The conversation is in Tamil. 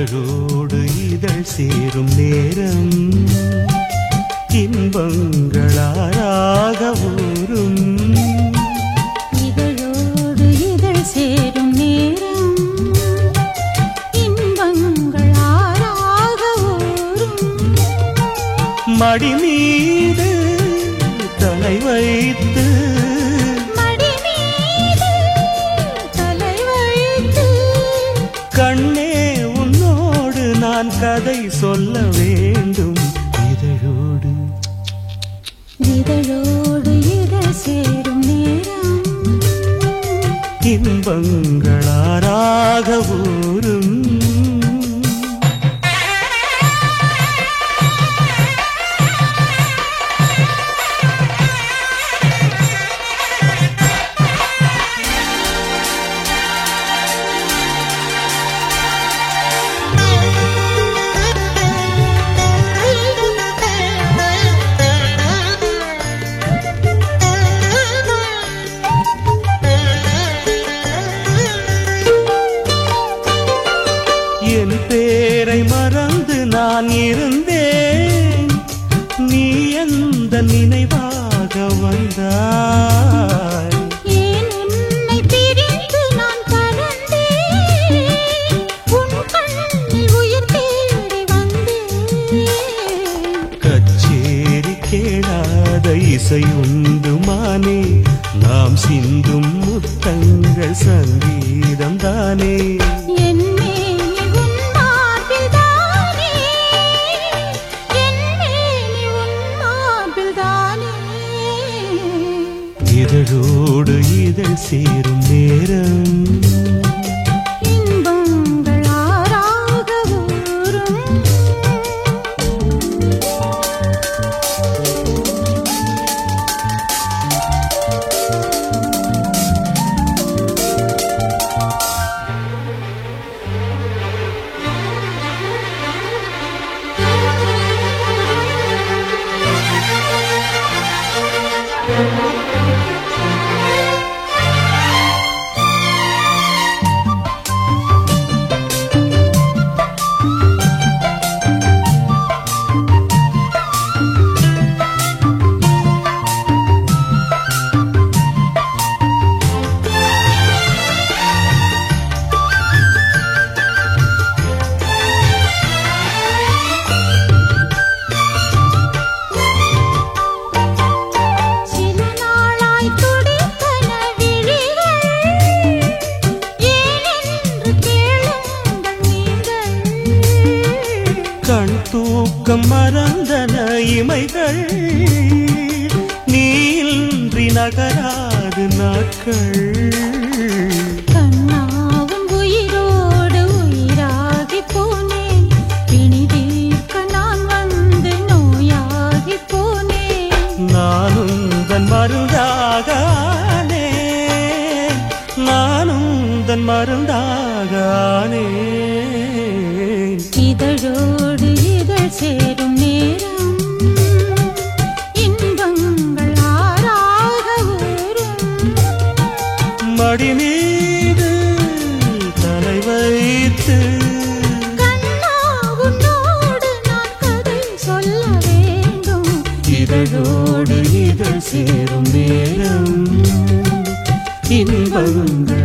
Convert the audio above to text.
இதழோடு இதழ் சேரும் நேரம் இன்பங்களாராக ஊரும். இதழோடு இதழ் சேரும் நேரம் இன்பங்களாராக ஊரும். மடி மீது தலை வைத்து கண்ணே உன்னோடு நான் கதை சொல்ல வேண்டும். இதழோடு இதழோடு இதழ் சேரும் நேரம் இன்பங்களாராக ஊரும். என் பேரை மறந்து நான் இருந்தேன், நீ எந்த நினைவாக வந்தாய். ஏன் உன்னை பிரிந்து நான் பறந்தேன், உன் கண்ணில் உயிர் தேடி வந்தேன். கச்சேரி கேளாத இசையுண்டுமானே, நாம் சிந்தும் முத்தங்கள் சங்கீதம் தானே. இதழோடு இதழ் சேரும் நேரம் இன்பங்களாராக ஊரும். கண் தூக்கம் மறந்தன இமைகள், நீன்றி நகராது நாட்கள். கண்ணாவும் உயிரோடு உயிராகி போனேன், பிணி தீர்க்க நான் வந்து நோயாகி போனேன். நானும் தன் மருந்தாகானே, நானும் தன் மருந்தாகானே. இதழோடு இதழ் சேரும் நேரம் இன்பங்களாராக ஊரும். மடி மீது தலை வைத்து கண்ணா உன்னோடு நான் கதை சொல்ல வேண்டும். இதழோடு இதழ் சேரும் நேரம் இன்பங்கள்